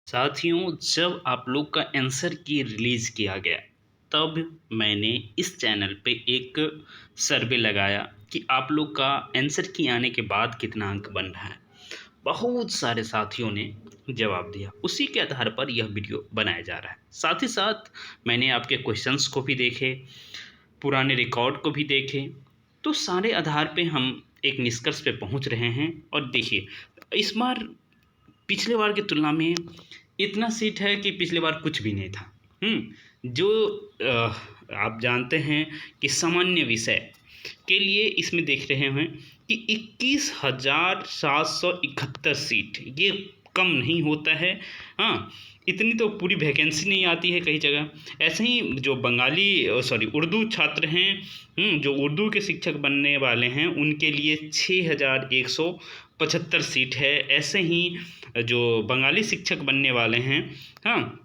साथियों, जब आप लोग का आंसर की रिलीज़ किया गया, तब मैंने इस चैनल पे एक सर्वे लगाया कि आप लोग का आंसर की आने के बाद कितना अंक बन रहा है। बहुत सारे साथियों ने जवाब दिया, उसी के आधार पर यह वीडियो बनाया जा रहा है। साथ ही साथ मैंने आपके क्वेश्चंस को भी देखे, पुराने रिकॉर्ड को भी देखे, तो सारे आधार पे हम एक निष्कर्ष पे पहुंच रहे हैं। और देखिए, इस बार पिछले बार की तुलना में इतना सीट है कि पिछले बार कुछ भी नहीं था। जो आप जानते हैं कि सामान्य विषय के लिए इसमें देख रहे हैं कि 21,771 सीट, ये कम नहीं होता है। हाँ, इतनी तो पूरी वैकेंसी नहीं आती है कई जगह। ऐसे ही जो बंगाली सॉरी उर्दू छात्र हैं, जो उर्दू के शिक्षक बनने वाले हैं, उनके लिए 6,175 सीट है। ऐसे ही जो बंगाली शिक्षक बनने वाले हैं, हाँ,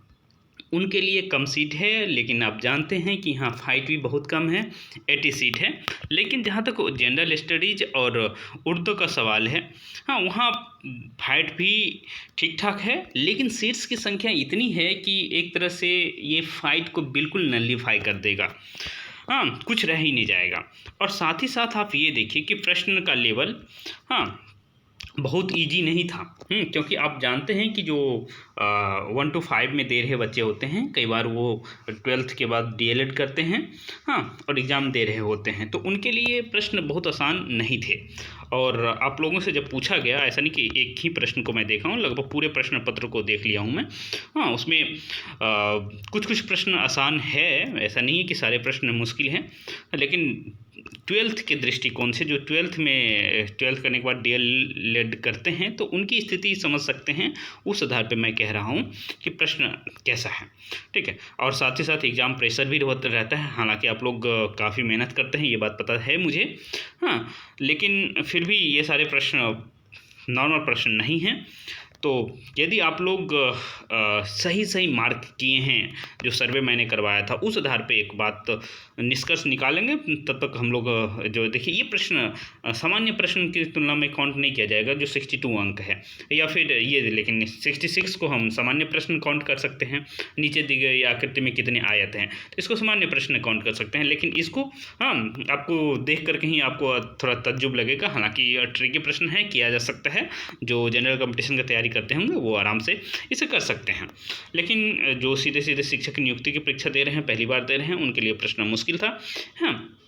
उनके लिए कम सीट है। लेकिन आप जानते हैं कि हाँ, फाइट भी बहुत कम है, 80 सीट है। लेकिन जहाँ तक जनरल स्टडीज और उर्दू का सवाल है, हाँ, वहाँ फाइट भी ठीक ठाक है। लेकिन सीट्स की संख्या इतनी है कि एक तरह से ये फाइट को बिल्कुल नलीफाई कर देगा। हाँ, कुछ रह ही नहीं जाएगा। और साथ ही साथ आप ये देखिए कि प्रश्न का लेवल, हाँ, बहुत ईजी नहीं था। क्योंकि आप जानते हैं कि जो 1 to 5 में दे रहे बच्चे होते हैं, कई बार वो 12th के बाद डीएलएड करते हैं, हाँ, और एग्ज़ाम दे रहे होते हैं, तो उनके लिए प्रश्न बहुत आसान नहीं थे। और आप लोगों से जब पूछा गया, ऐसा नहीं कि एक ही प्रश्न को मैं देखा हूँ, लगभग पूरे प्रश्न पत्र को देख लिया हूँ मैं। हाँ, उसमें कुछ कुछ प्रश्न आसान है, ऐसा नहीं है कि सारे प्रश्न मुश्किल हैं। लेकिन 12th के दृष्टिकोण से, जो 12th करने के बाद डीएलएड करते हैं, तो उनकी स्थिति समझ सकते हैं। उस आधार पे मैं कह रहा हूँ कि प्रश्न कैसा है, ठीक है। और साथ ही साथ एग्ज़ाम प्रेशर भी रहता है। हालांकि आप लोग काफ़ी मेहनत करते हैं, ये बात पता है मुझे, हाँ, लेकिन फिर भी ये सारे प्रश्न नॉर्मल प्रश्न नहीं हैं। तो यदि आप लोग सही सही मार्क किए हैं, जो सर्वे मैंने करवाया था, उस आधार पे एक बात निष्कर्ष निकालेंगे। तब तक हम लोग जो देखिए, ये प्रश्न सामान्य प्रश्न की तुलना में काउंट नहीं किया जाएगा, जो 62 अंक है, या फिर ये, लेकिन 66 को हम सामान्य प्रश्न काउंट कर सकते हैं। नीचे दी गई आकृति में कितने आयत हैं, तो इसको सामान्य प्रश्न काउंट कर सकते हैं। लेकिन इसको, हाँ, आपको देख कर कहीं आपको थोड़ा तज्जुब लगेगा। हालांकि ट्रिकी प्रश्न है, किया जा सकता है। जो जनरल कंपटीशन की तैयारी करते होंगे वो आराम से इसे कर सकते हैं। लेकिन जो सीधे सीधे शिक्षक नियुक्ति की परीक्षा दे रहे हैं, पहली बार दे रहे हैं, उनके लिए प्रश्न मुश्किल था। हाँ,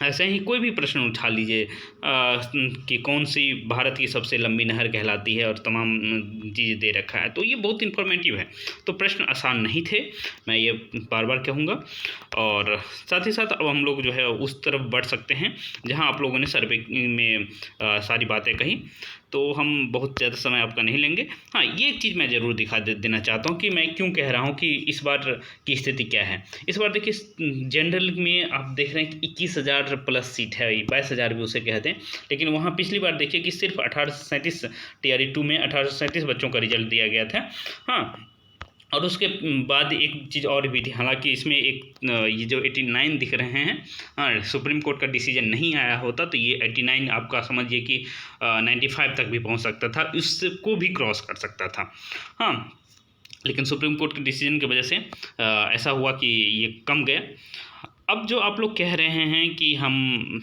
ऐसे ही कोई भी प्रश्न उठा लीजिए कि कौन सी भारत की सबसे लंबी नहर कहलाती है, और तमाम चीज़ें दे रखा है, तो ये बहुत इन्फॉर्मेटिव है। तो प्रश्न आसान नहीं थे, मैं ये बार बार कहूँगा। और साथ ही साथ अब हम लोग जो है उस तरफ बढ़ सकते हैं जहाँ आप लोगों ने सर्वे में सारी बातें कही, तो हम बहुत ज़्यादा समय आपका नहीं लेंगे। हाँ, ये एक चीज़ मैं ज़रूर दिखा देना चाहता हूँ कि मैं क्यों कह रहा हूँ कि इस बार की स्थिति क्या है। इस बार देखिए, जनरल में आप देख रहे हैं कि 21,000 प्लस सीट है, 22,000 भी उसे कहते हैं। लेकिन वहाँ पिछली बार देखिए कि सिर्फ 1837 टीआरई 2 में 1837 बच्चों का रिजल्ट दिया गया था। हाँ, और उसके बाद एक चीज़ और भी थी। हालांकि इसमें एक ये जो 89 दिख रहे हैं, हाँ, सुप्रीम कोर्ट का डिसीजन नहीं आया होता तो ये 89 आपका समझिए कि 95 तक भी पहुंच सकता था, इसको भी क्रॉस कर सकता था। हाँ, लेकिन सुप्रीम कोर्ट के डिसीजन की वजह से ऐसा हुआ कि ये कम गया। अब जो आप लोग कह रहे हैं कि हम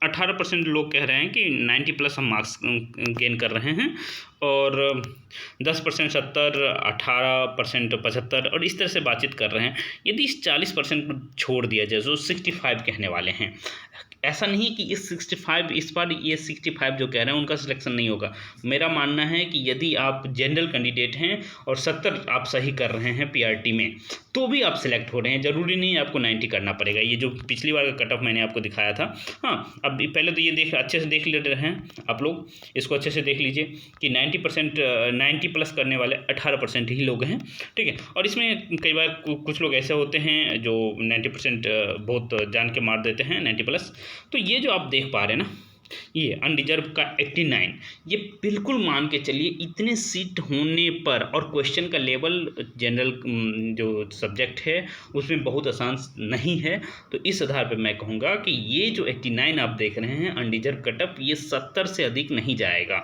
18% लोग कह रहे हैं कि 90 प्लस हम मार्क्स गेन कर रहे हैं, और 10% 70, 18% 75, और इस तरह से बातचीत कर रहे हैं। यदि इस 40% पर छोड़ दिया जाए, जो 65 कहने वाले हैं, ऐसा नहीं कि इस 65 इस बार ये 65 जो कह रहे हैं उनका सिलेक्शन नहीं होगा। मेरा मानना है कि यदि आप जनरल कैंडिडेट हैं और 70 आप सही कर रहे हैं पीआरटी में, तो भी आप सिलेक्ट हो रहे हैं। ज़रूरी नहीं है आपको 90 करना पड़ेगा। ये जो पिछली बार का कट ऑफ मैंने आपको दिखाया था, हाँ, अब पहले तो ये अच्छे से देख ले रहे हैं आप लोग, इसको अच्छे से देख लीजिए कि 90 प्लस करने वाले 18% ही लोग हैं, ठीक है। और इसमें कई बार कुछ लोग ऐसे होते हैं जो 90% बहुत जान के मार देते हैं, 90 प्लस। तो ये जो आप देख पा रहे हैं ना, ये अनरिजर्व का 89। ये बिल्कुल मान के चलिए इतने सीट होने पर, और क्वेश्चन का लेवल जनरल जो सब्जेक्ट है उसमें बहुत आसान नहीं है, तो इस आधार पर मैं कहूँगा कि ये जो 89 आप देख रहे हैं अनरिजर्व कटअप, ये 70 से अधिक नहीं जाएगा।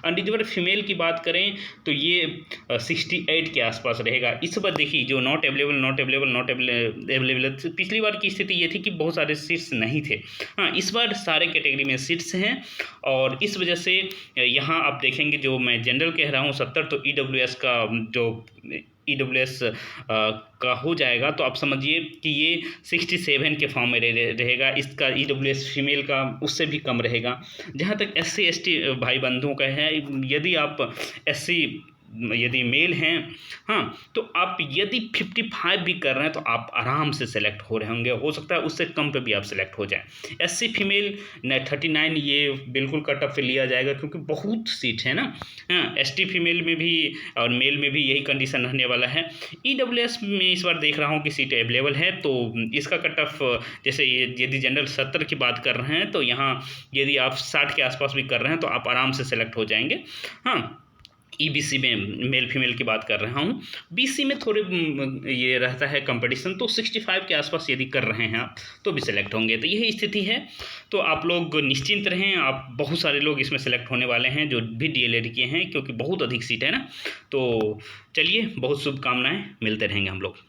अनरिजर्व फीमेल की बात करें तो ये 68 के आसपास रहेगा। इस बार देखिए जो नॉट अवेलेबल, पिछली बार की स्थिति ये थी कि बहुत सारे सीट्स नहीं थे। हाँ, इस बार सारे कैटेगरी में सीट्स हैं, और इस वजह से यहाँ आप देखेंगे जो मैं जनरल कह रहा हूँ 70, तो ईडब्ल्यूएस का जो ईडब्ल्यूएस का हो जाएगा, तो आप समझिए कि ये 67 के फॉर्म में रहेगा। इसका ईडब्ल्यूएस फीमेल का उससे भी कम रहेगा। जहाँ तक SC ST भाई बंधुओं का है, यदि आप SC यदि मेल हैं, हाँ, तो आप यदि 55 भी कर रहे हैं तो आप आराम से सेलेक्ट हो रहे होंगे। हो सकता है उससे कम पे भी आप सेलेक्ट हो जाएं। SC फीमेल 39 ये बिल्कुल कट ऑफ पे लिया जाएगा, क्योंकि बहुत सीट है ना। हाँ, ST फीमेल में भी और मेल में भी यही कंडीशन रहने वाला है। EWS में इस बार देख रहा हूँ कि सीट अवेलेबल है, तो इसका कट ऑफ जैसे यदि जनरल 70 की बात कर रहे हैं, तो यहाँ यदि आप 60 के आसपास भी कर रहे हैं तो आप आराम से सेलेक्ट हो जाएंगे। हाँ, EBC में मेल फीमेल की बात कर रहा हूँ। BC में थोड़े ये रहता है कंपटीशन, तो 65 के आसपास यदि कर रहे हैं आप तो भी सेलेक्ट होंगे। तो यही स्थिति है, तो आप लोग निश्चिंत रहें। आप बहुत सारे लोग इसमें सेलेक्ट होने वाले हैं जो भी DLED किए हैं, क्योंकि बहुत अधिक सीट है ना। तो चलिए, बहुत शुभकामनाएं, मिलते रहेंगे हम लोग।